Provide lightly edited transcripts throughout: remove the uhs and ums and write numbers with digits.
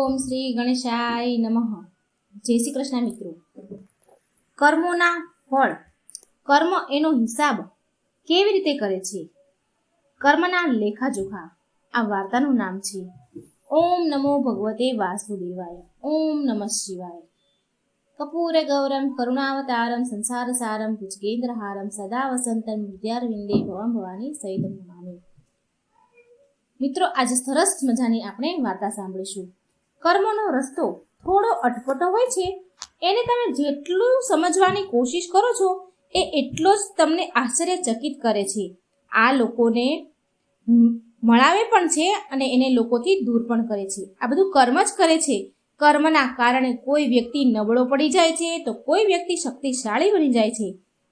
ઓમ શ્રી ગણેશાય નમઃ. જય શ્રી કૃષ્ણ મિત્રો. કર્મોના ફળ, કર્મ એનો હિસાબ કેવી રીતે કરે છે, કર્મના લેખાજોખા, આ વાર્તાનું નામ છે ઓમ નમો ભગવતે વાસુદેવાય. ઓમ નમઃ શિવાય. કપૂરે ગૌરમ કરુણાવતારમ સંસાર સારમ ભુજગેન્દ્રહારમ સદા વસંતમ હૃદયારવિંદે ભવમ ભવાની સહિતમ નમામિ. મિત્રો, આજે સરસ મજાની આપણે વાર્તા સાંભળીશું. કર્મનો રસ્તો થોડો અટપટો હોય છે, એને તમે જેટલું સમજવાની કોશિશ કરો છો એ એટલો જ તમને આશ્ચર્યચકિત કરે છે. આ લોકોને મળાવે પણ છે અને એને લોકોથી દૂર પણ કરે છે. આ બધું કર્મ જ કરે છે. કર્મના કારણે કોઈ વ્યક્તિ નબળો પડી જાય છે તો કોઈ વ્યક્તિ શક્તિશાળી બની જાય છે.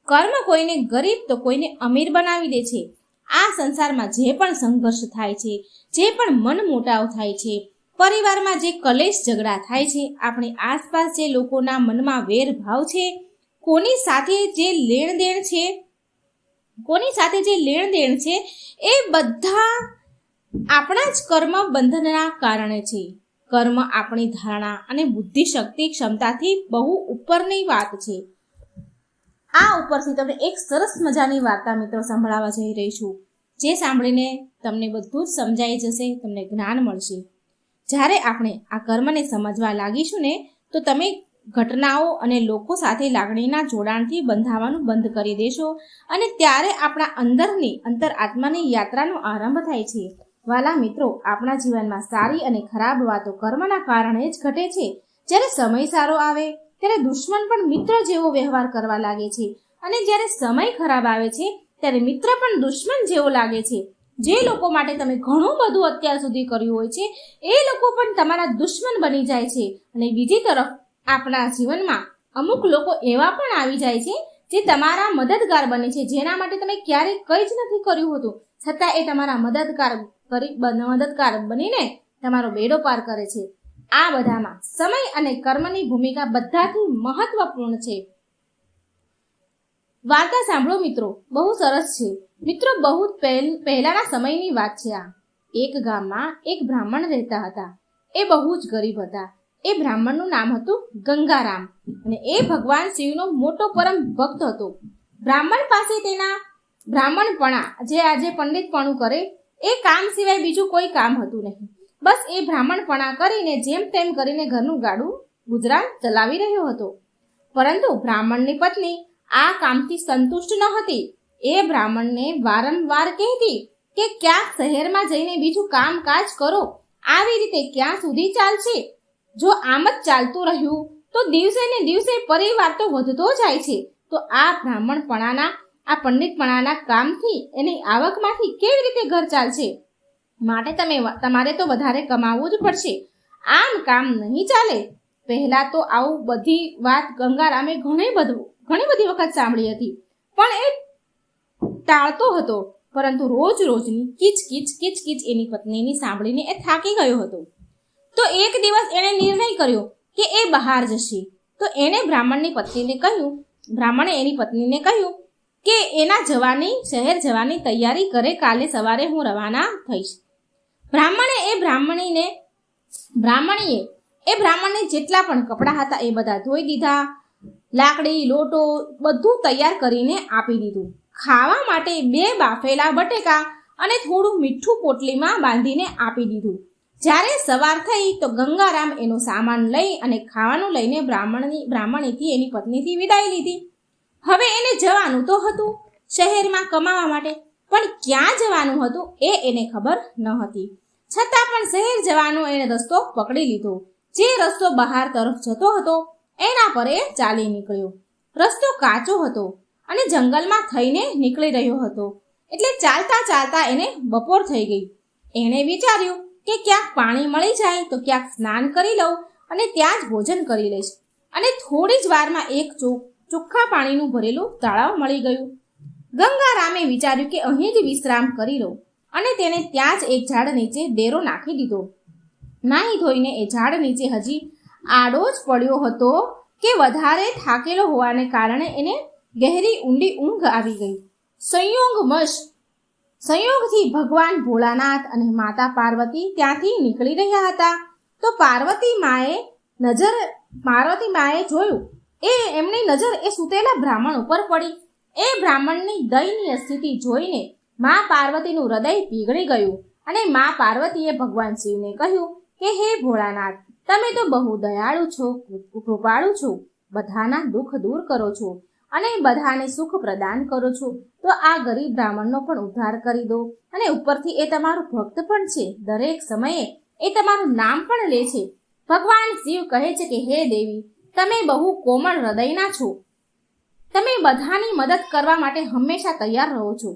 કર્મ કોઈને ગરીબ તો કોઈને અમીર બનાવી દે છે. આ સંસારમાં જે પણ સંઘર્ષ થાય છે, જે પણ મન મોટાવ થાય છે, પરિવારમાં જે કલેશ ઝઘડા થાય છે, આપણી આસપાસ જે લોકોના મનમાં વેર ભાવ છે, કોની સાથે જે લેણ દેણ છે એ બધા આપણા જ કર્મ બંધનના કારણે છે. કર્મ આપણી ધારણા અને બુદ્ધિ શક્તિ ક્ષમતાથી બહુ ઉપરની વાત છે. આ ઉપરથી તમને એક સરસ મજાની વાર્તા મિત્રો સંભળાવવા જઈ રહી છું, જે સાંભળીને તમને બધું જ સમજાઈ જશે, તમને જ્ઞાન મળશે. જ્યારે આપણે આ કર્મને સમજવા લાગીશું ને તો તમે ઘટનાઓ અને લોકો સાથે લાગણીના જોડાણથી બંધાવાનું બંધ કરી દેશો અને ત્યારે આપણા અંતર આત્માની યાત્રાનો આરંભ થાય છે. વાલા મિત્રો, આપણા જીવનમાં સારી અને ખરાબ વાતો કર્મના કારણે જ ઘટે છે. જ્યારે સમય સારો આવે ત્યારે દુશ્મન પણ મિત્ર જેવો વ્યવહાર કરવા લાગે છે અને જ્યારે સમય ખરાબ આવે છે ત્યારે મિત્ર પણ દુશ્મન જેવો લાગે છે. જે લોકો માટે તમે ઘણું બધું અત્યાર સુધી કર્યું હોય છે એ લોકો પણ તમારા દુશ્મન બની જાય છે. અને બીજી તરફ આપણા જીવનમાં અમુક લોકો એવા પણ આવી જાય છે જે તમારા મદદગાર બને છે, જેના માટે તમે ક્યારેય કંઈ જ નથી કર્યું હતું, છતાં એ તમારા મદદગાર બનીને તમારો બેડો પાર કરે છે. આ બધામાં સમય અને કર્મની ભૂમિકા બધાથી મહત્વપૂર્ણ છે. વાર્તા સાંભળો મિત્રો, બહુ સરસ છે. મિત્રો, બહુ પહેલાના સમયની વાત છે આ. એક ગામમાં એક બ્રાહ્મણ રહેતા હતા. એ બહુ જ ગરીબ હતા. એ બ્રાહ્મણનું નામ હતું ગંગારામ અને એ ભગવાન શિવનો મોટો પરમ ભક્ત હતો. બ્રાહ્મણ પાસે તેના બ્રાહ્મણપણા, જે આજે પંડિતપણું કરે, એ કામ સિવાય બીજું કોઈ કામ હતું નહીં. બસ એ બ્રાહ્મણપણા કરીને જેમ તેમ કરીને ઘરનું ગાડું ગુજરાન ચલાવી રહ્યો હતો. પરંતુ બ્રાહ્મણની પત્ની આ કામથી સંતુષ્ટ ન હતી. એ બ્રાહ્મણને વારંવાર કહેતી કે ક્યાંક શહેરમાં જઈને બીજું કામકાજ કરો. આવી રીતે ક્યાં સુધી ચાલશે? જો આમ જ ચાલતું રહ્યું તો દિવસે ને દિવસે પરિવાર તો વધતો જાય છે. તો આ આ પંડિતપણાના કામથી એની આવકમાંથી કેવી રીતે ઘર ચાલશે? માટે તમારે તો વધારે કમાવવું જ પડશે. આમ કામ નહીં ચાલે. પહેલા તો આવું બધી વાત ગંગારામે ઘણી બધી વખત સાંભળી હતી, પણ એ ટાળતો હતો. પરંતુ રોજની કિચકિચ એની પત્નીની સાંભળીને એ થાકી ગયો હતો. તો એક દિવસ એણે નિર્ણય કર્યો કે એ બહાર જશે. તો એણે બ્રાહ્મણે એની પત્નીને કહ્યું કે શહેર જવાની તૈયારી કરે, કાલે સવારે હું રવાના થઈશ. બ્રાહ્મણીએ જેટલા પણ કપડાં હતા એ બધા ધોઈ દીધા. લાકડી, લોટો બધું તૈયાર કરીને આપી દીધું. ખાવા માટે 2 બાફેલા બટેકા અને થોડું મીઠું પોટલીમાં બાંધીને આપી દીધું. જ્યારે સવાર થઈ તો ગંગારામ એનો સામાન લઈ અને ખાવાનું લઈને બ્રાહ્મણીથી એની પત્નીથી વિદાય લીધી. હવે એને જવાનું તો હતું શહેરમાં કમાવા માટે, પણ ક્યાં જવાનું હતું એ એને ખબર ન હતી. છતાં પણ શહેર જવાનો એને રસ્તો પકડી લીધો. જે રસ્તો બહાર તરફ જતો હતો એના પર એ ચાલી નીકળ્યો. રસ્તો કાચો હતો અને જંગલમાં થઈને નીકળી રહ્યો હતો. એટલે ચાલતા એને બપોર થઈ ગઈ. એણે વિચાર્યું કે ક્યાંક પાણી મળી જાય તો ક્યાંક સ્નાન કરી લઉં અને ત્યાં જ ભોજન કરી લઈશ. અને થોડી જ વારમાં એક ચોખ્ખા પાણીનું ભરેલું તળાવ મળી ગયું. ગંગારામે વિચાર્યું કે અહીં જ વિશ્રામ કરી લઉં અને તેને ત્યાં જ એક ઝાડ નીચે ડેરો નાખી દીધો. નાહી ધોઈને એ ઝાડ નીચે હજી આડો જ પડ્યો હતો કે વધારે થાકેલો હોવાને કારણે એને ગહેરી ઊંડી ઊંઘ આવી ગઈ. સંયોગથી ભગવાન ભોળાનાથ અને માતા પાર્વતી ત્યાંથી નીકળી રહ્યા હતા. તો તો પાર્વતી માએ જોયું એમની નજર એ સૂતેલા બ્રાહ્મણ ઉપર પડી. એ બ્રાહ્મણની દયનીય સ્થિતિ જોઈને મા પાર્વતીનું હૃદય પીગળી ગયું અને મા પાર્વતીએ ભગવાન શિવને કહ્યું કે હે ભોળાનાથ, તમે તો બહુ દયાળુ છો, કૃપાળુ છો, બધાના દુઃખ દૂર કરો છો અને બધાને સુખ પ્રદાન કરો છો, તો આ ગરીબ બ્રાહ્મણનો પણ ઉદ્ધાર કરી દો. અને ઉપરથી એ તમારું ભક્ત પણ છે, દરેક સમયે એ તમારું નામ પણ લે છે. ભગવાન શિવ કહે છે કે હે દેવી, તમે બહુ કોમળ હૃદયના છો, તમે બધાની મદદ કરવા માટે હંમેશા તૈયાર રહો છો.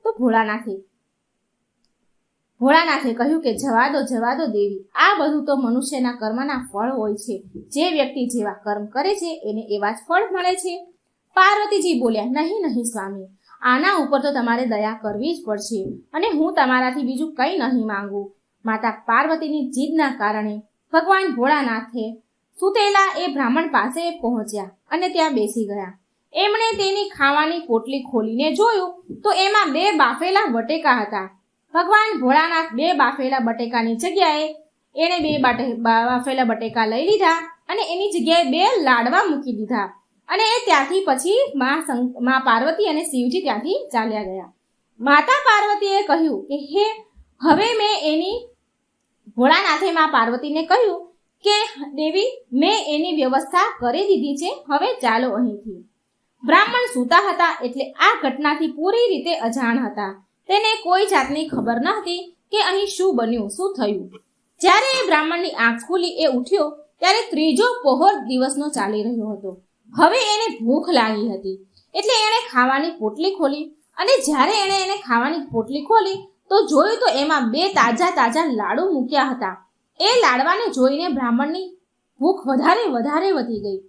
તો ભોળાનાથે કહ્યું કે જવા દો દેવી, આ બધું તો મનુષ્યના કર્મના ફળ હોય છે. જે વ્યક્તિ જેવા કર્મ કરે છે એને એવા જ ફળ મળે છે. પાર્વતીજી બોલ્યા, નહીં સ્વામી, આના ઉપર તો તમારે દયા કરવી જ પડશે અને હું તમારાથી બીજું કંઈ નહીં માંગુ. માતા પાર્વતીની જીદના કારણે ભગવાન ભોળાનાથે સૂતેલા એ બ્રાહ્મણ પાસે પહોંચ્યા અને ત્યાં બેસી ગયા. એમણે તેની ખાવાની પોટલી ખોલીને જોયું તો એમાં 2 બાફેલા બટેકા હતા. ભગવાન ભોળાનાથ 2 બાફેલા બટેકાની જગ્યાએ એણે 2 બાફેલા બટેકા લઈ લીધા અને એની જગ્યાએ 2 લાડવા મૂકી દીધા. અને ત્યાંથી પછી મા પાર્વતી અને શિવજી ત્યાંથી ચાલ્યા ગયા. માતા પાર્વતીએ કહ્યું કે હવે ભોળાનાથે મા પાર્વતીને કહ્યું કે દેવી, મેં એની વ્યવસ્થા કરી દીધી છે, હવે ચાલો અહીંથી. બ્રાહ્મણ સૂતા હતા એટલે આ ઘટનાથી પૂરી રીતે અજાણ હતા. તેને કોઈ જાતની ખબર ન હતી કે અહીં શું બન્યું, શું થયું. જ્યારે એ બ્રાહ્મણની આંખ ખુલી, એ ઉઠ્યો ત્યારે 3જો પહોર દિવસનો ચાલી રહ્યો હતો. હવે એને ભૂખ લાગી હતી એટલે એણે ખાવાની પોટલી ખોલી અને જ્યારે એને ખાવાની પોટલી ખોલી તો જોયું તો એમાં 2 તાજા લાડુ મૂક્યા હતા. એ લાડવાને જોઈને બ્રાહ્મણની ભૂખ વધારે વધી ગઈ.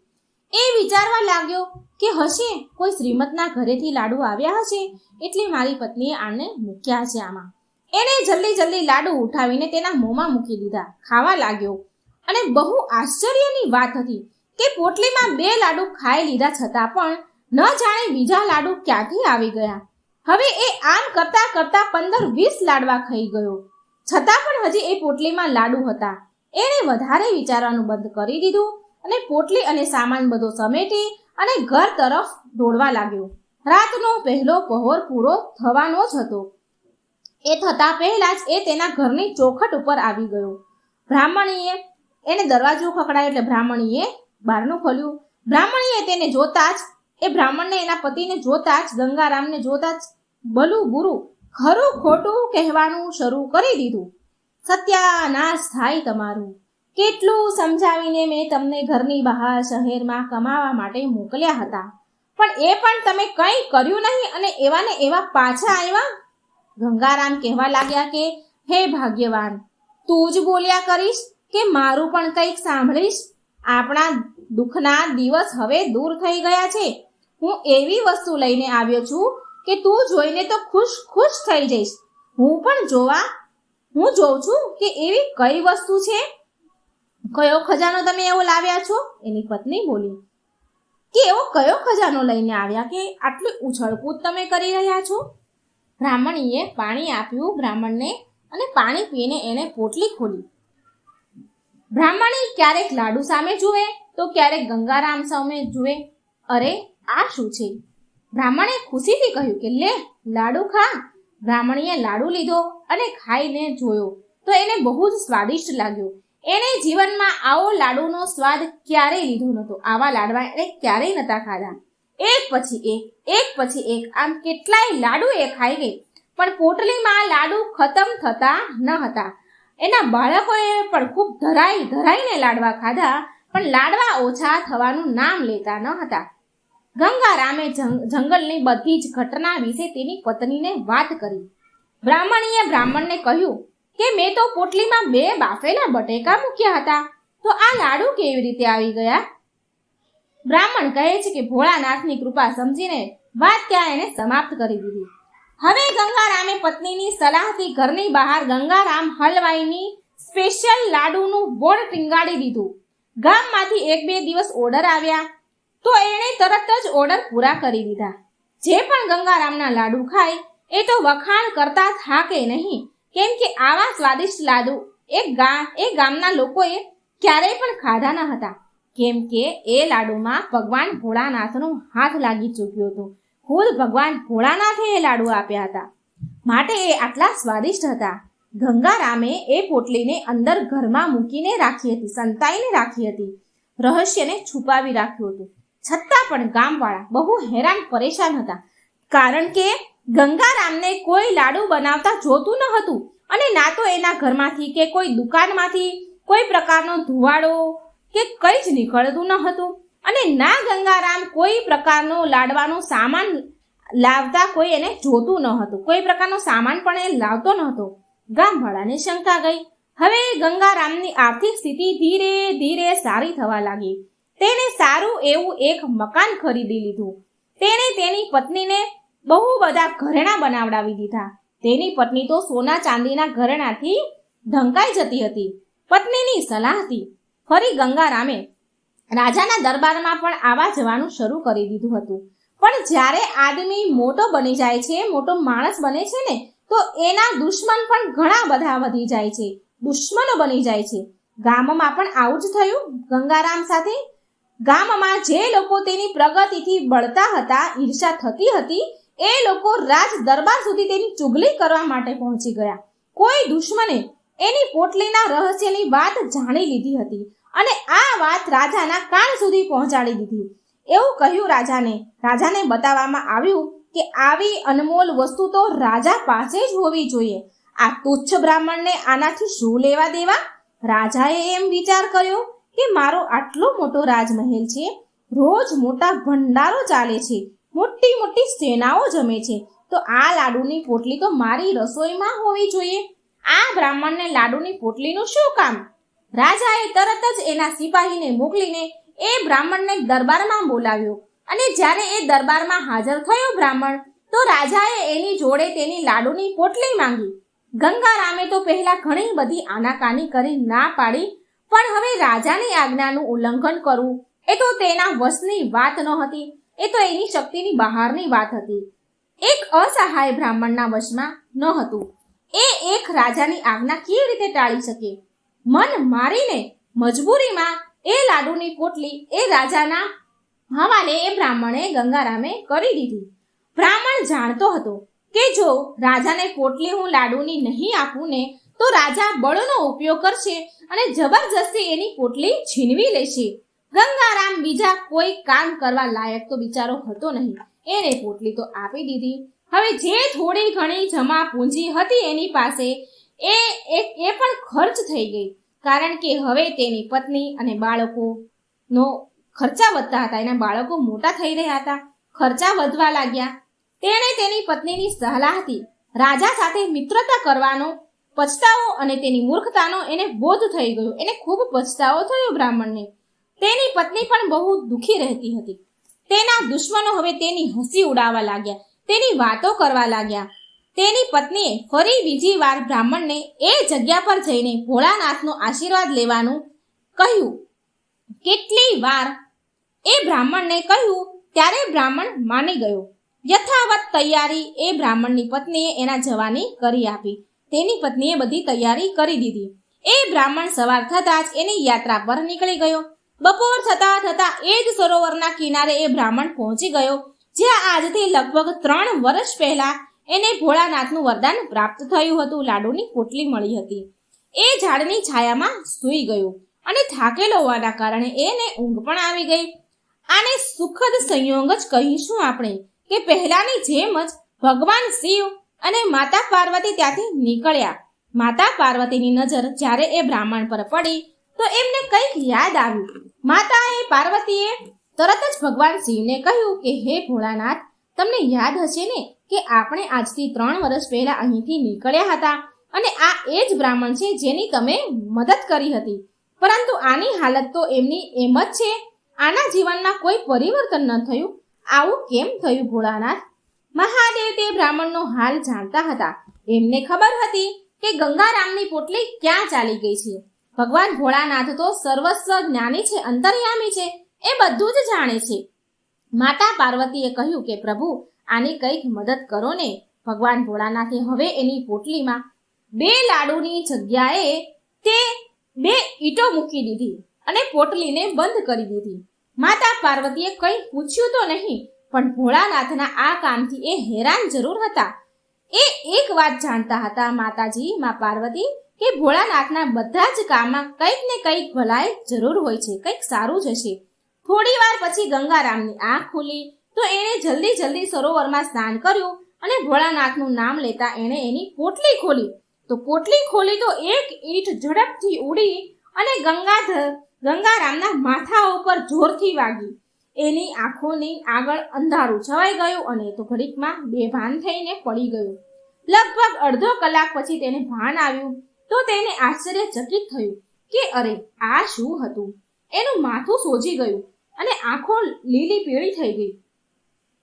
એ વિચારવા લાગ્યો કે હશે કોઈ શ્રીમતના ઘરેથી લાડુ આવ્યા હશે એટલે મારી પત્નીએ આને મૂક્યા છે આમાં. એણે જલ્દી લાડુ ઉઠાવીને તેના મોંમાં મૂકી દીધા, ખાવા લાગ્યો. અને બહુ આશ્ચર્યની વાત હતી કે પોટલીમાં 2 લાડુ ખાઈ લીધા છતાં પણ ન જાણે બીજા લાડુ ક્યાંથી આવી ગયા. હવે એ આમ કરતા 15-20 લાડવા ખાઈ ગયો, છતાં પણ હજી એ પોટલીમાં લાડુ હતા. એણે વધારે વિચારવાનું બંધ કરી દીધું અને પોટલી અને સામાન બધો સમેટી અને ઘર તરફ દોડવા લાગ્યો. રાતનો પહેલો પહોર પૂરો થવાનો જ હતો. એ થતા પહેલા જ એ તેના ઘરની ચોખટ ઉપર આવી ગયો. એને દરવાજો ખખડાયો એટલે બ્રાહ્મણીએ બારણું ખોલ્યું. બ્રાહ્મણીએ તેને જોતા જ, એ બ્રાહ્મણને એના પતિને જોતા જ, ગંગારામને જોતા જ ભલું બુરું, ખરું ખોટું કહેવાનું શરૂ કરી દીધું. સત્યાનાશ થાય તમારું, કેટલું સમજાવીને મેં તમને ઘરની બહાર શહેરમાં કમાવા માટે મોકલ્યા હતા, પણ એ પણ તમે કંઈ કર્યું નહીં અને એવા પાછા આવ્યા. ગંગારામ કહેવા લાગ્યા કે હે ભાગ્યવાન, તું જ બોલ્યા કરીશ કે મારું પણ કંઈક સાંભળીશ? આપણા દુઃખના દિવસ હવે દૂર થઈ ગયા છે. હું એવી વસ્તુ લઈને આવ્યો છું કે તું જોઈને તો ખુશ થઈ જઈશ. હું જોઉં છું કે એવી કઈ વસ્તુ છે. કયો ખજાનો તમે એવો લાવ્યા છો? એની પત્ની બોલી કે એવો કયો ખજાનો લઈને આવ્યા કે આટલી ઉછળકૂદ તમે કરી રહ્યા છો? બ્રાહ્મણીએ પાણી આપ્યું બ્રાહ્મણને અને પાણી પીને એને પોટલી ખોલી. બ્રાહ્મણી ક્યારેક લાડુ સામે જુએ તો ક્યારેક ગંગારામ સામે જુએ. અરે આ શું છે? બ્રાહ્મણે ખુશીથી કહ્યું કે લે લાડુ ખા. બ્રાહ્મણીએ લાડુ લીધો અને ખાઈને જોયો તો એને બહુ જ સ્વાદિષ્ટ લાગ્યો. એણે જીવનમાં આવો લાડુનો સ્વાદ ક્યારેય લીધો નહોતો. આવા લાડવા એને ક્યારેય નહોતા ખાધા. એક પછી એક આમ કેટલાય લાડુ એ ખાઈ ગઈ, પણ પોટલીમાં લાડુ ખતમ થતા ન હતા. એના બાળકોએ પણ ખૂબ ધરાઈને લાડવા ખાધા, પણ લાડવા ઓછા થવાનું નામ લેતા ન હતા. ગંગારામે જંગલની બધી જ ઘટના વિશે તેની પત્નીને વાત કરી. બ્રાહ્મણીએ બ્રાહ્મણને કહ્યું કે મેં તો પોટલીમાં 2 બાફેલા બટેકા મૂક્યા હતા, તો આ લાડુ કેવી રીતે આવી ગયા? બ્રાહ્મણ કહે છે કે ભોળાનાથની કૃપા સમજીને વાત ત્યાં એને સમાપ્ત કરી દીધી. હવે ગંગારામે પત્નીની સલાહથી ઘરની બહાર ગંગારામ હલવાઈની સ્પેશિયલ લાડુનું બોર્ડ ટીંગાડી દીધું. ગામમાંથી 1-2 દિવસ ઓર્ડર આવ્યા તો એણે તરત જ ઓર્ડર પૂરા કરી દીધા. જે પણ ગંગારામના લાડુ ખાય એ તો વખાણ કરતા થાકે નહીં, કેમ કે આવા સ્વાદિષ્ટ લાડુ એ ગામના લોકોએ ક્યારેય પણ ખાધા ન હતા, કેમ કે એ લાડુમાં ભગવાન ભોળાનાથનો હાથ લાગી ચૂક્યો હતો. ખુદ ભગવાન ભોળાનાથે એ લાડુ આપ્યા હતા, માટે એ આટલા સ્વાદિષ્ટ હતા. ગંગારામે એ પોટલીને અંદર ઘરમાં મૂકીને રાખી હતી, સંતાઈને રાખી હતી, રહસ્યને છુપાવી રાખ્યું હતું. છતાં પણ ગામવાળા બહુ હેરાન પરેશાન હતા, કારણ કે ગંગારામને કોઈ લાડુ બનાવતા જોતું ન હતું, અને ના તો એના ઘરમાંથી કે કોઈ દુકાનમાંથી કોઈ પ્રકારનો ધુવાડો કે કંઈ જ નીકળતું ન હતું, અને ના ગંગારામ કોઈ પ્રકારનો લાડવાનો સામાન લાવતા કોઈ એને જોતું ન હતું. કોઈ પ્રકારનો સામાન પણ એ લાવતો ન હતો. ગામવાળાને શંકા ગઈ. હવે ગંગારામની આર્થિક સ્થિતિ ધીરે ધીરે સારી થવા લાગી. તેને સારું એવું એક મકાન ખરીદી લીધું. તેણે તેની પત્નીને બહુ બધા ઘરેણાં બનાવડાવી દીધા. તેની પત્ની તો સોના ચાંદીના ઘરેણાથી ઢંકાઈ જતી હતી. પત્નીની સલાહથી ફરી ગંગારામે રાજાના દરબારમાં પણ આવવા જવાનું શરૂ કરી દીધું હતું. પણ જ્યારે આદમી મોટો બની જાય છે, મોટો માણસ બને છે ને, તો એના દુશ્મન પણ ઘણા બધા વધી જાય છે, દુશ્મનો બની જાય છે. ગામમાં પણ આવું જ થયું ગંગારામ સાથે. ગામમાં જે લોકો તેની પ્રગતિથી બળતા હતા, ઈર્ષા થતી હતી, એ લોકો રાજ દરબાર સુધી તેની ચુગલી કરવા માટે પહોંચી ગયા. કોઈ દુશ્મને એની પોટલીના રહસ્યની વાત જાણી લીધી હતી અને આ વાત રાજાના કાન સુધી પહોંચાડી દીધી. એવું કહ્યું રાજાને બતાવવામાં આવ્યું કે આવી અનમોલ વસ્તુ તો રાજા પાસે જ હોવી જોઈએ. આ તુચ્છ બ્રાહ્મણને આનાથી શું લેવા દેવા? રાજાએ એમ વિચાર કર્યો કે મારો આટલો મોટો રાજમહેલ છે, રોજ મોટા ભંડારો ચાલે છે, મોટી મોટી સેનાઓ જમે છે, તો આ લાડુની પોટલી તો મારી રસોઈમાં હોવી જોઈએ. આ બ્રાહ્મણને લાડુની પોટલીનું શું કામ? રાજાએ તરત જ એના સિપાહીને મોકલીને એ બ્રાહ્મણને દરબારમાં બોલાવ્યો, અને જ્યારે એ દરબારમાં હાજર થયો બ્રાહ્મણ, તો રાજાએ એની જોડે તેની લાડુની પોટલી માંગી. ગંગારામે તો પહેલા ઘણી બધી આનાકાની કરી ના પાડી, પણ હવે રાજાની આજ્ઞાનું ઉલ્લંઘન કરવું એ તો તેના વશની વાત ન હતી, એ તો એની શક્તિની બહારની વાત હતી. એક અસહાય બ્રાહ્મણના વશમાં ન હતું. એ એક રાજાની આજ્ઞા કેવી રીતે ટાળી શકે? મન મારીને મજબૂરીમાં એ લાડુની પોટલી એ રાજાના હવાલે એ બ્રાહ્મણે ગંગારામે કરી દીધી. બ્રાહ્મણ જાણતો હતો કે જો રાજાને પોટલી હું લાડુની નહીં આપું ને, તો રાજા બળનો ઉપયોગ કરશે અને જબરજસ્તી એની પોટલી છીનવી લેશે. ગંગારામ બીજા કોઈ કામ કરવા લાયક તો બિચારો હતો નહીં. એને પોટલી તો આપી દીધી. હવે જે થોડી ઘણી જમા પૂંજી હતી એની પાસે, એ પણ ખર્ચ થઈ ગઈ, કારણ કે હવે તેની પત્ની અને બાળકોનો ખર્ચા વધતા હતા. એના બાળકો મોટા થઈ રહ્યા હતા, ખર્ચા વધવા લાગ્યા. તેણે તેની પત્નીની સલાહથી રાજા સાથે મિત્રતા કરવાનો પછતાવો અને તેની મૂર્ખતાનો એને બોધ થઈ ગયો. એને ખૂબ પછતાવો થયો બ્રાહ્મણને. તેની પત્ની પણ બહુ દુઃખી રહેતી હતી. તેના દુશ્મનો હવે તેની હસી ઉડાવવા લાગ્યા, તેની વાતો કરવા લાગ્યા. તેની પત્નીએ ફરી બીજી વાર બ્રાહ્મણને એ જગ્યા પર જઈને ભોળાનાથનો આશીર્વાદ લેવાનું કહ્યું. કેટલી વાર એ બ્રાહ્મણને કહ્યું ત્યારે બ્રાહ્મણ માની ગયો. યથાવત તૈયારી એ બ્રાહ્મણની પત્નીએ એના જવાની કરી આપી. તેની પત્નીએ બધી તૈયારી કરી દીધી. એ બ્રાહ્મણ સવાર થતાં જ એની યાત્રા પર નીકળી ગયો. બપોર થતા થતા એ જ સરોવરના કિનારે એ બ્રાહ્મણ પહોંચી ગયો, જ્યાં આજથી લગભગ 3 વર્ષ પહેલા એને ભોળાનાથનું વરદાન પ્રાપ્ત થયું હતું. લાડુની પોટલી મળી હતી. એ ઝાડની છાયામાં સૂઈ ગયો અને થાકેલો હોવાના કારણે એને ઊંઘ પણ આવી ગઈ. આને સુખદ સંયોગ જ કહીશું આપણે, કે પહેલાની જેમ જ ભગવાન શિવ અને માતા પાર્વતી ત્યાંથી નીકળ્યા. માતા પાર્વતીની નજર જ્યારે એ બ્રાહ્મણ પર પડી તો એમને કંઈક યાદ આવ્યું. માતાએ પાર્વતીએ તરત જ ભગવાન શિવને કહ્યું કે હે ભોળાનાથ, તમને યાદ હશે ને કે આપણે આજથી 3 વર્ષ પહેલા અહીંથી નીકળ્યા હતા, અને આ એ જ બ્રાહ્મણ છે જેની તમે મદદ કરી હતી. પરંતુ આની હાલત તો એમની એમ જ છે. આના જીવનમાં કોઈ પરિવર્તન ન થયું. આવું કેમ થયું ભોળાનાથ? મહાદેવ તે બ્રાહ્મણનો હાલ જાણતા હતા. એમને ખબર હતી કે ગંગારામની પોટલી ક્યાં ચાલી ગઈ છે. ભગવાન ભોળાનાથ તો સર્વસ્વ જ્ઞાની છે, અંતર્યામી છે, એ બધું જ જાણે છે. માતા પાર્વતીએ કહ્યું કે પ્રભુ, આની કંઈક મદદ કરો ને. ભગવાન ભોળાનાથે હવે એની પોટલીમાં 2 લાડુની જગ્યાએ તે 2 ઈંટો મૂકી દીધી અને પોટલીને બંધ કરી દીધી. માતા પાર્વતીએ કંઈ પૂછ્યું તો નહીં, પણ ભોળાનાથના આ કામથી એ હેરાન જરૂર હતા. એ એક વાત જાણતા હતા માતાજી મા પાર્વતી કે ભોળાનાથના બધા જ કામમાં કંઈક ને કંઈક ભલાઈ જરૂર હોય છે, કંઈક સારું જ હશે. થોડી વાર પછી ગંગારામની આંખ ખુલી તો એણે જલ્દી સરોવરમાં સ્નાન કર્યું અને ભોળાનાથનું નામ લેતા એણે એની પોટલી ખોલી. તો પોટલી ખોલી તો એક ઈંટ ઝડપથી ઉડી અને ગંગારામના માથા ઉપર જોરથી વાગી. એની આંખોની આગળ અંધારું છવાઈ ગયું અને તો ઘડીકમાં બેભાન થઈને પડી ગયું. લગભગ અડધો કલાક પછી તેને ભાન આવ્યું તો તેને આશ્ચર્યચકિત થયું કે અરે આ શું હતું. એનું માથું સોજી ગયું અને આંખો લીલી પીળી થઈ ગઈ.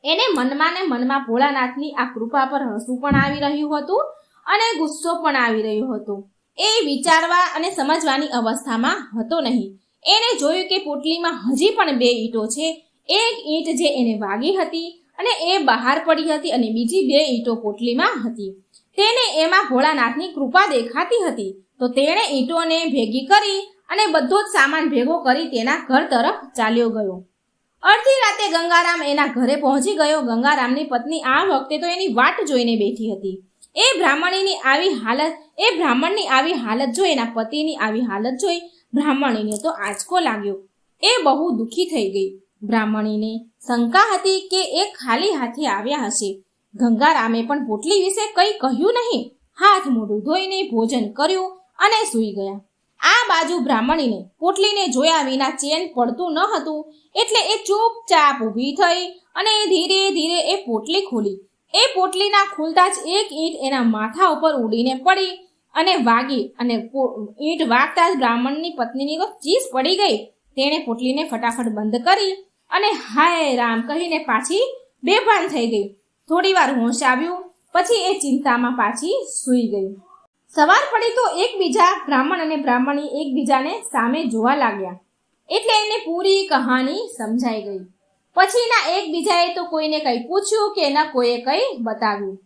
એને મનમાં ને મનમાં ભોળાનાથની આ કૃપા પર હસવું પણ આવી રહ્યું હતું અને ગુસ્સો પણ આવી રહ્યો હતો. એ વિચારવા અને સમજવાની અવસ્થામાં હતો નહીં. એને જોયું કે પોટલીમાં હજી પણ 2 ઈંટો છે. એક ઈંટ જે એને વાગી હતી અને એ બહાર પડી હતી અને બીજી 2 ઈંટો પોટલીમાં હતી. તેને એમાં ભોળાનાથની કૃપા દેખાતી હતી. તો તેણે ઈંટોને ભેગી કરી અને બધો જ સામાન ભેગો કરી તેના ઘર તરફ ચાલ્યો ગયો. અડધી રાતે ગંગારામ એના ઘરે પહોંચી ગયો. ગંગારામની પત્ની આ વખતે તો એની વાટ જોઈને બેઠી હતી. એ બ્રાહ્મણીની આવી હાલત જોઈ, એના પતિની આવી હાલત જોઈ બ્રાહ્મણીને તો આંચકો લાગ્યો. એ બહુ દુઃખી થઈ ગઈ. બ્રાહ્મણીને શંકા હતી કે એ ખાલી હાથે આવ્યા હશે. ગંગારામે પણ પોટલી વિશે કંઈ કહ્યું નહીં. હાથ મોઢું ધોઈને ભોજન કર્યું અને સૂઈ ગયા. આ બાજુ બ્રાહ્મણીને પોટલીને જોયા વિના ચેન પડતું ન હતું, એટલે એ ચૂપચાપ ઊભી થઈ અને ધીરે ધીરે એ પોટલી ખોલી. એ પોટલીના ખુલતા જ એક ઈંટ એના માથા ઉપર ઉડીને પડી અને વાગી અને ઈંટ વાગતા જ બ્રાહ્મણની પત્નીની તો ચીસ પડી ગઈ. તેણે પોટલીને ફટાફટ બંધ કરી અને હાય રામ કહીને પાછી બેભાન થઈ ગઈ. થોડી વાર હોશ આવ્યું પછી એ ચિંતામાં પાછી સૂઈ ગઈ. સવાર પડી તો બ્રાહ્મણ અને બ્રાહ્મણી એકબીજાને સામે જોવા લાગ્યા. એટલે એને પૂરી કહાની સમજાઈ ગઈ. પછીના એકબીજાએ તો કોઈને કંઈ પૂછ્યું કે ન કોઈએ કંઈ બતાવ્યું.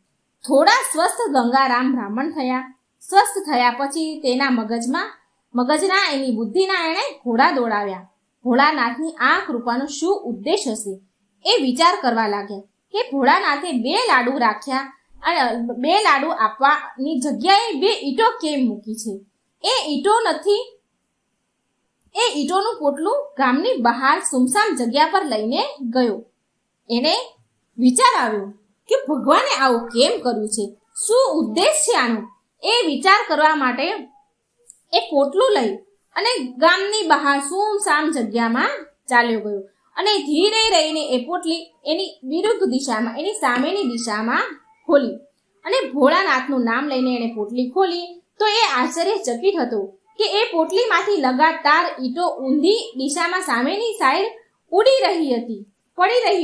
થોડા સ્વસ્થ ગંગારામ બ્રાહ્મણ થયા. સ્વસ્થ થયા પછી તેના મગજના એની બુદ્ધિના એણે ઘોડા દોડાવ્યા. ભોળાનાથની આ કૃપાનો શું ઉદ્દેશ હશે એ વિચાર કરવા લાગ્યા કે ભોળાનાથે 2 લાડુ રાખ્યા અને 2 લાડુ આપવાની જગ્યાએ 2 ઈંટો કેમ મૂકી છે. એ ઈંટોનું પોટલું ગામની બહાર સુમસામ જગ્યા પર લઈને ગયો. એને વિચાર આવ્યો કે ભગવાને આવું કેમ કર્યું છે, શું ઉદ્દેશ છે આનો. એ વિચાર કરવા માટે એ પોટલું લઈ અને ગામની બહાર સુમસામ જગ્યામાં ચાલ્યો ગયો અને ધીરે રહીને એ પોટલી એની વિરુદ્ધ દિશામાં, એની સામેની દિશામાં ખોલી અને ભોળાનાથનું નામ લઈને એણે પોટલી ખોલી. તો એ આશ્ચર્યચકિત હતો કે એ પોટલીમાંથી લગાતાર ઈંટો ઊંધી દિશામાં સામેની સાઈડ પડી રહી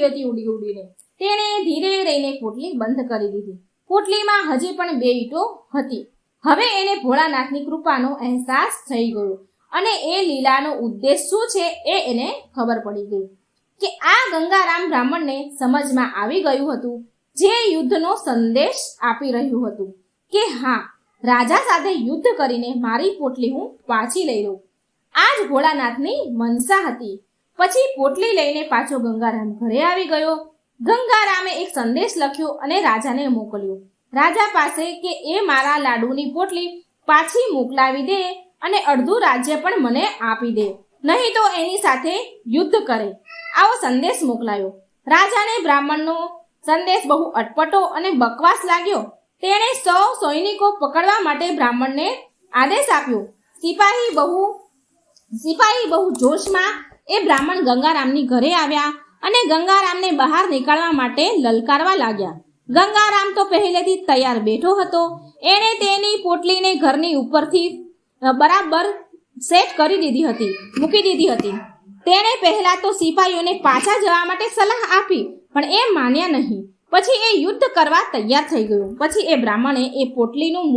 હતી ઉડીને. તેણે ધીરે રહીને પોટલી બંધ કરી દીધી. પોટલીમાં હજી પણ 2 ઈંટો હતી. હવે એને ભોળાનાથની કૃપાનો અહેસાસ થઈ ગયો અને એ લીલાનો ઉદ્દેશ શું છે એ એને ખબર પડી ગઈ કે આ ગંગારામ બ્રાહ્મણને સમજમાં આવી ગયું હતું, જે યુદ્ધનો સંદેશ આપી રહ્યું હતું કે હા, રાજા સાથે યુદ્ધ કરીને મારી પોટલી હું પાછી લઈ લઉં. આ જ ભોળાનાથની મનસા હતી. પછી પોટલી લઈને પાછો ગંગારામ ઘરે આવી ગયો. ગંગારામે એક સંદેશ લખ્યો અને રાજાને મોકલ્યો. રાજા પાસે કે એ મારા લાડુની પોટલી પાછી મોકલાવી દે અને અડધું રાજ્ય પણ મને આપી દે, નહીં તો એની સાથે યુદ્ધ કરે. આવો સંદેશ મોકલાયો. રાજાને બ્રાહ્મણનો સંદેશ બહુ અટપટો અને બકવાસ લાગ્યો. તેણે 100 સૈનિકો પકડવા માટે બ્રાહ્મણને આદેશ આપ્યો. સિપાહી બહુ જોશમાં એ બ્રાહ્મણ ગંગારામની ઘરે આવ્યા અને ગંગારામને બહાર નીકળવા માટે લલકારવા લાગ્યા. ગંગારામ તો પહેલેથી તૈયાર બેઠો હતો. એણે તેની પોટલીને ઘરની ઉપરથી બરાબર સેટ મૂકી દીધી હતી. તેણે પહેલા તો સિપાહીઓને પાછા જવા માટે સલાહ આપી, પણ એ માન્યા નહીં. પછી એ યુદ્ધ કરવા તૈયાર થઈ ગયો. પછી એ બ્રાહ્મણે એ પોટલીનું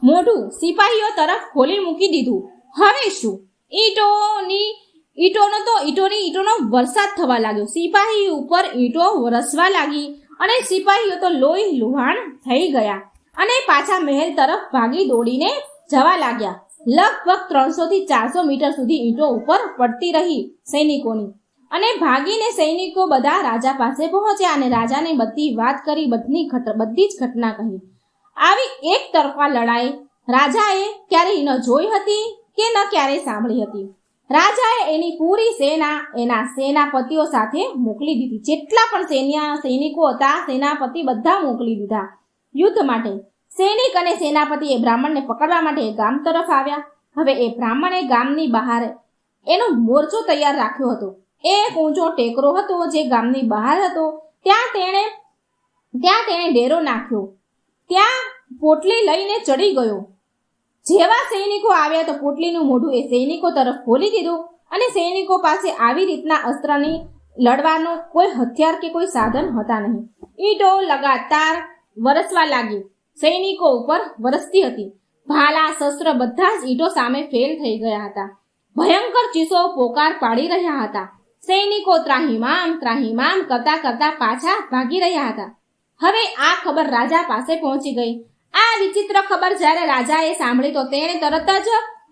મોઢું સિપાહીઓ તરફ ખોલી મૂકી દીધું. હવે શું? ઈંટોનો વરસાદ થવા લાગ્યો. સિપાહી ઉપર ઈંટો વરસવા લાગી અને સિપાહીઓ તો લોહી લુહાણ થઈ ગયા અને પાછા મહેલ તરફ ભાગી દોડીને જવા લાગ્યા. લગભગ 300 થી 400 મીટર સુધી ઈંટો ઉપર પડતી રહી સૈનિકોની, અને ભાગીને સૈનિકો બધા રાજા પાસે પહોંચ્યા અને રાજાને બધી વાત કરી, બધી જ ઘટના કહી. આવી એક તરફા લડાઈ રાજાએ ક્યારેય ન જોઈ હતી કે ન ક્યારેય સાંભળી હતી. રાજાએ એની પૂરી સેના એના સેનાપતિઓ સાથે મોકલી દીધી. જેટલા પણ સૈનિકો હતા, સેનાપતિ બધા મોકલી દીધા યુદ્ધ માટે. સૈનિક અને સેનાપતિ એ બ્રાહ્મણને પકડવા માટે ગામ તરફ આવ્યા. હવે એ બ્રાહ્મણે ગામની બહાર એનો મોરચો તૈયાર રાખ્યો હતો. એક ઊંચો ટેકરો હતો જે ગામની બહાર હતો. ત્યાં તેણે ડેરો નાખ્યો. ત્યાં પોટલી લઈને ચડી ગયો. જેવા સૈનિકો આવ્યા તો પોટલીનું મોઢું એ સૈનિકો તરફ ખોલી દીધું, અને સૈનિકો પાસે આવી રીતના અસ્ત્રની લડવાનો કોઈ હથિયાર કે કોઈ સાધન હતા નહીં. ઈંટો લગાતાર વરસવા લાગી, સૈનિકો ઉપર વરસતી હતી. ભાલા, શસ્ત્ર બધા જ ઈંટો સામે ફેલ થઈ ગયા હતા. ભયંકર ચીસો પોકાર પાડી રહ્યા હતા. સૈનિકો ત્રાહિમામ કરતા પાછા ભાગી રહ્યા હતા. હવે આ ખબર રાજા પાસે પહોંચી ગઈ. આ વિચિત્ર ખબર જ્યારે રાજાએ સાંભળી તો તેણે તરત જ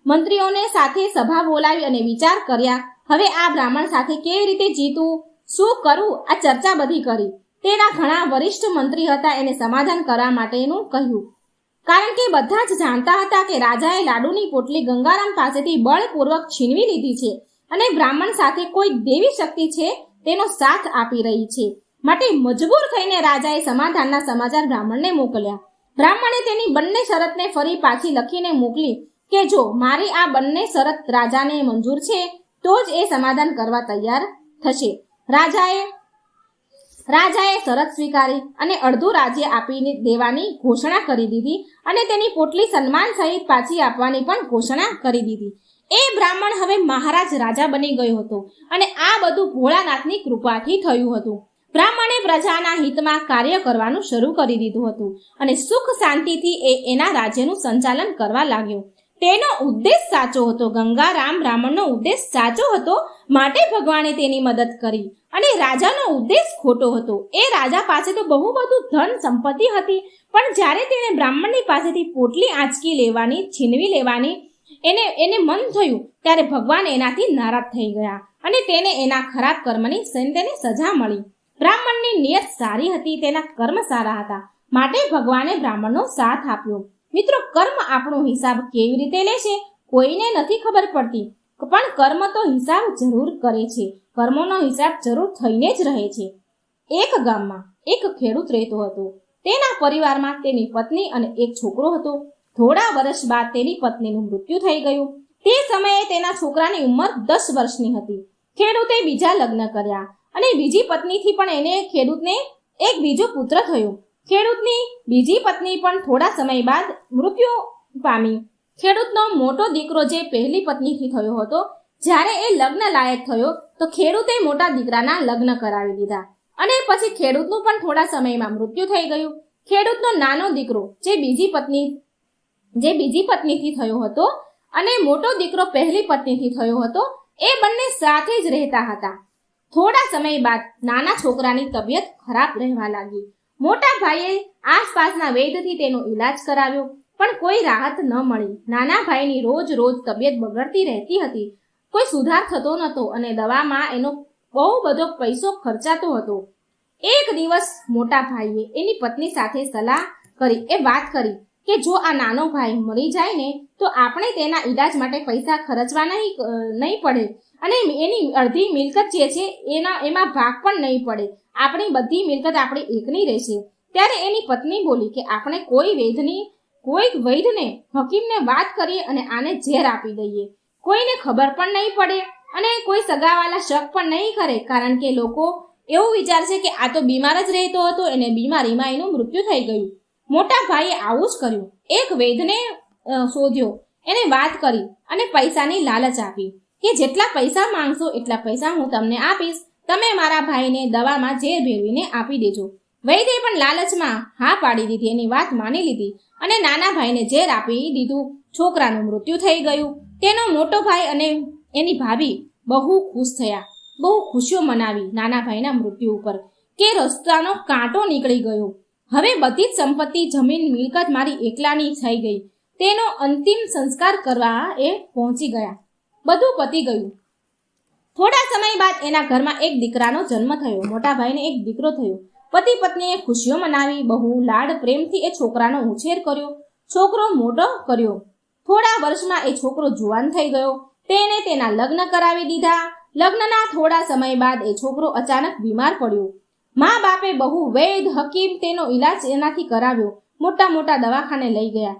મંત્રીઓને સાથે સભા બોલાવી અને વિચાર કર્યા. હવે આ બ્રાહ્મણ સાથે કેવી રીતે જીતવું, શું કરવું, આ ચર્ચા બધી કરી. તેના ઘણા વરિષ્ઠ મંત્રી હતા. એને સમાધાન કરવા માટેનું કહ્યું, કારણ કે બધા જ જાણતા હતા કે રાજાએ લાડુની પોટલી ગંગારામ પાસેથી બળપૂર્વક છીનવી લીધી છે, અને બ્રાહ્મણ સાથે કોઈ દેવી શક્તિ છે તેનો સાથ આપી રહી છે. માટે મજબૂર થઈને રાજાએ સમાધાનના સમાચાર બ્રાહ્મણને મોકલ્યા. બ્રાહ્મણે તેની બંને શરતને ફરી પાછી લખીને મોકલી કે જો મારી આ બંને શરત રાજાને મંજૂર છે તો જ એ સમાધાન કરવા તૈયાર થશે. રાજાએ શરત સ્વીકારી અને અડધું રાજ્ય આપી દેવાની ઘોષણા કરી દીધી, અને તેની પોટલી સન્માન સહિત પાછી આપવાની પણ ઘોષણા કરી દીધી. એ બ્રાહ્મણ હવે મહારાજ રાજા બની ગયો હતો, અને આ બધું ભોળાનાથની કૃપાથી થયું હતું. બ્રાહ્મણે પ્રજાના હિતમાં કાર્ય કરવાનું શરૂ કરી દીધું હતું, અને સુખ શાંતિથી એના રાજ્યનું સંચાલન કરવા લાગ્યો. તેનો ઉદ્દેશ સાચો હતો. ગંગારામ બ્રાહ્મણનો ઉદ્દેશ સાચો હતો, માટે ભગવાને તેની મદદ કરી. અને રાજાનો ઉદ્દેશ ખોટો હતો. એ રાજા પાસે તો બહુ બધું ધન સંપત્તિ હતી, પણ જ્યારે તેણે બ્રાહ્મણની પાસેથી પોટલી આંચકી લેવાની, છીનવી લેવાની એને મન થયું, ત્યારે ભગવાન એનાથી નારાજ થઈ ગયા, અને તેને એના ખરાબ કર્મની તેને સજા મળી. બ્રાહ્મણની નિયત સારી હતી, તેના કર્મ સારા હતા, માટે ભગવાને બ્રાહ્મણનો સાથ આપ્યો. મિત્રો, કર્મ આપણો હિસાબ કેવી રીતે લે છે કોઈને નથી ખબર પડતી, પણ કર્મ તો હિસાબ જરૂર કરે છે. કર્મોનો હિસાબ જરૂર થઈને જ રહે છે. એક ગામમાં એક ખેડૂત રહેતો હતો. તેના પરિવારમાં તેની પત્ની અને એક છોકરો હતો. થોડા વર્ષ બાદ તેની પત્નીનું મૃત્યુ થઈ ગયું. તે સમયે તેના છોકરાની ઉંમર 10 વર્ષની હતી. ખેડૂતે બીજા લગ્ન કર્યા, અને બીજી પત્નીથી પણ ખેડૂતને એક બીજો પુત્ર થયો. ખેડૂતની બીજી પત્ની પણ થોડા સમય બાદ મૃત્યુ પામી. ખેડૂતનો મોટો દીકરો જે પહેલી પત્નીથી થયો હતો, જ્યારે એ લગ્ન લાયક થયો તો ખેડૂતે મોટા દીકરાના લગ્ન કરાવી દીધા, અને પછી ખેડૂતનું પણ થોડા સમયમાં મૃત્યુ થઈ ગયું. ખેડૂતનો નાનો દીકરો જે બીજી પત્નીથી થયો હતો, અને મોટો દીકરો પહેલી પત્નીથી થયો હતો, એ બંને સાથે જ રહેતા હતા. થોડા સમય બાદ નાના છોકરાની તબિયત ખરાબ રહેવા લાગી. મોટા ભાઈએ આસપાસના વૈદ્યથી તેનો ઈલાજ કરાવ્યો, પણ કોઈ રાહત ન મળી. નાના ભાઈની રોજ તબિયત બગડતી રહેતી હતી. કોઈ સુધાર થતો નહોતો, અને દવામાં એનો બહુ બધો પૈસો ખર્ચાતો હતો. એક દિવસ મોટા ભાઈએ એની પત્ની સાથે સલાહ કરી, વાત કરી કે જો આ નાનો ભાઈ મરી જાય ને તો આપણે તેના ઈલાજ માટે પૈસા ખર્ચવા નહીં પડે, અને એની અડધી મિલકત જે છે એમાં ભાગ પણ નહીં પડે. આપણી બધી મિલકત આપણી એકની રહેશે. ત્યારે એની પત્ની બોલી કે આપણે કોઈ વૈદ્યને હકીમને વાત કરીએ અને આને ઝેર આપી દઈએ. કોઈને ખબર પણ નહીં પડે, અને કોઈ સગાવાલા શક પણ નહીં કરે, કારણ કે લોકો એવું વિચારશે કે આ તો બીમાર જ રહેતો હતો, એને બીમારીમાં એનું મૃત્યુ થઈ ગયું. મોટા ભાઈએ આવું જ કર્યું. એક વૈદ્યને શોધ્યો, એને વાત કરી અને પૈસાની લાલચ આપી કે જેટલા પૈસા માંગશો એટલા પૈસા હું તમને આપીશ, તમે મારા ભાઈને દવામાં ઝેર ભેળવીને આપી દેજો. વૈદ્યે પણ લાલચમાં હા પાડી દીધી, એની વાત માની લીધી, અને નાના ભાઈને ઝેર આપી દીધું. છોકરાનું મૃત્યુ થઈ ગયું. તેનો મોટો ભાઈ અને એની ભાભી બહુ ખુશ થયા, બહુ ખુશીઓ મનાવી નાના ભાઈના મૃત્યુ ઉપર કે રસ્તાનો કાંટો નીકળી ગયો. હવે બધી જ સંપત્તિ, જમીન, મિલકત મારી એકલાની થઈ ગઈ. તેનો અંતિમ સંસ્કાર કરવા એ પહોંચી ગયા. બધું પતી ગયું. થોડા સમય બાદ એના ઘરમાં એક દીકરાનો જન્મ થયો. મોટા ભાઈને એક દીકરો થયો. પતિ પત્નીએ ખુશીઓ મનાવી. બહુ લાડ પ્રેમથી એ છોકરાનો ઉછેર કર્યો. છોકરો મોટો કર્યો. થોડા વર્ષમાં એ છોકરો જુવાન થઈ ગયો. તેને તેના લગ્ન કરાવી દીધા. લગ્નના થોડા સમય બાદ એ છોકરો અચાનક બીમાર પડ્યો. મા બાપે બહુ વૈદ હકીમ તેનો ઈલાજ એનાથી કરાવ્યો. મોટા મોટા દવાખાને લઈ ગયા.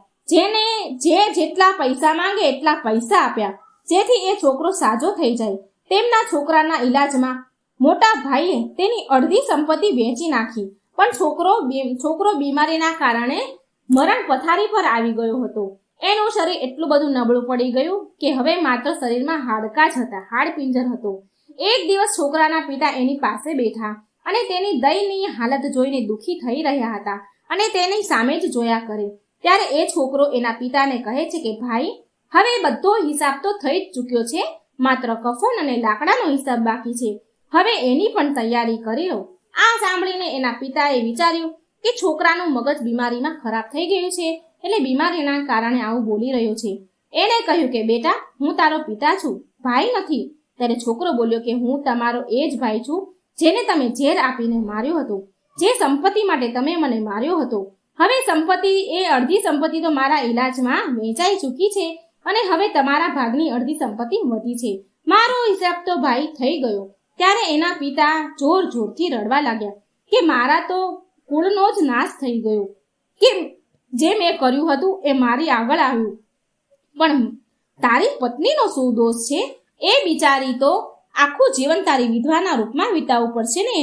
જેટલા પૈસા માંગે એટલા પૈસા આપ્યા, જેથી એ છોકરો સાજો થઈ જાય. તેમના છોકરાના ઈલાજમાં મોટા ભાઈએ તેની અડધી સંપત્તિ વેચી નાખી. પણ છોકરો બીમારીના કારણે મરણ પથારી પર આવી ગયો હતો. એનું શરીર એટલું બધું નબળું પડી ગયું કે હવે માત્ર શરીરમાં હાડકાં જ હતા, હાડપિંજર હતો. એક દિવસ છોકરાના પિતા એની પાસે બેઠા અને તેની દયનીય હાલત જોઈને દુઃખી થઈ રહ્યા હતા અને તેની સામે જ જોયા કરે. ત્યારે એ છોકરો એના પિતાને કહે છે કે ભાઈ, હવે બધો હિસાબ તો થઈ જ ચૂક્યો છે, માત્ર કફન અને લાકડાનો હિસાબ બાકી છે. હવે એની પણ તૈયારી કરી લો. આ સાંભળીને એના પિતાએ વિચાર્યું કે છોકરાનું મગજ બીમારીમાં ખરાબ થઈ ગયું છે, એટલે બીમારીના કારણે આવું બોલી રહ્યો છે. એણે કહ્યું કે બેટા, હું તારો પિતા છું, ભાઈ નથી. ત્યારે છોકરો બોલ્યો કે હું તમારો એ જ ભાઈ છું જેને તમે ઝેર આપીને માર્યો હતો, જે સંપત્તિ માટે તમે મને માર્યો હતો. હવે અડધી સંપત્તિ તો મારા ઈલાજમાં વેચાઈ ચૂકી છે અને હવે તમારા ભાગની અડધી સંપત્તિ વધી છે. મારો હિસાબ તો ભાઈ થઈ ગયો. ત્યારે એના પિતા જોર જોરથી રડવા લાગ્યા કે મારા તો કુળનો જ નાશ થઈ ગયો, કે જે મેં કર્યું હતું એ મારી આગળ આવ્યું. પણ તારી પત્નીનો શું દોષ છે? એ બિચારી તો આખું જીવન તારી વિધવાના રૂપમાં વિતાવવું પડશે ને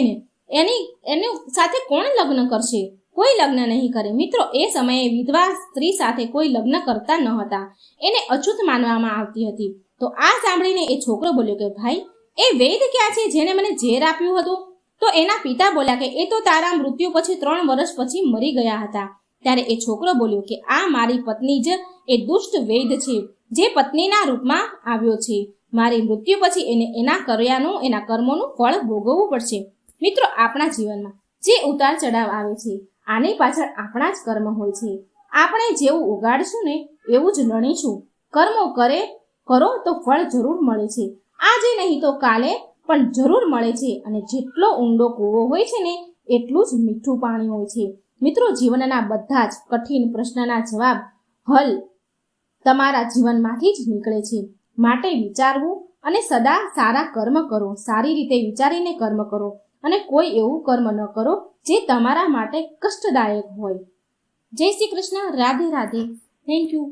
એની સાથે કોણ લગ્ન કરશે? કોઈ લગ્ન નહીં કરે. મિત્રો, એ સમયે વિધવા સ્ત્રી સાથે કોઈ લગ્ન કરતા ન હતા. એને અછૂત માનવામાં આવતી હતી. તો આ સાંભળીને એ છોકરો બોલ્યો કે ભાઈ, એ વૈદ ક્યાં છે જેને મને ઝેર આપ્યું હતું? તો એના પિતા બોલ્યા કે એ તો તારા મૃત્યુ પછી 3 વર્ષ પછી મરી ગયા હતા. ત્યારે એ છોકરો બોલ્યો કે આ મારી પત્ની જ એ દુષ્ટ વૈદ છે, જે પત્નીના રૂપમાં આવ્યો છે. મારી મૃત્યુ પછી એને એના કર્મોનું ફળ ભોગવવું પડશે. મિત્રો, આપણા જીવનમાં જે ઉતાર ચઢાવ આવે છે, આની પાછળ આપણા જ કર્મ હોય છે. આપણે જેવું ઉગાડશું ને એવું જ લણીશું. કર્મો કરો તો ફળ જરૂર મળે છે. આજે નહીં તો કાલે પણ જરૂર મળે છે. અને જેટલો ઊંડો કૂવો હોય છે ને એટલું જ મીઠું પાણી હોય છે. મિત્રો, જીવનના બધા જ કઠિન પ્રશ્નના જવાબ હલ તમારા જીવનમાંથી જ નીકળે છે. માટે વિચારવું અને સદા સારા કર્મ કરો. સારી રીતે વિચારીને કર્મ કરો અને કોઈ એવું કર્મ ન કરો જે તમારા માટે કષ્ટદાયક હોય. જય શ્રી કૃષ્ણ. રાધે રાધે. Thank you.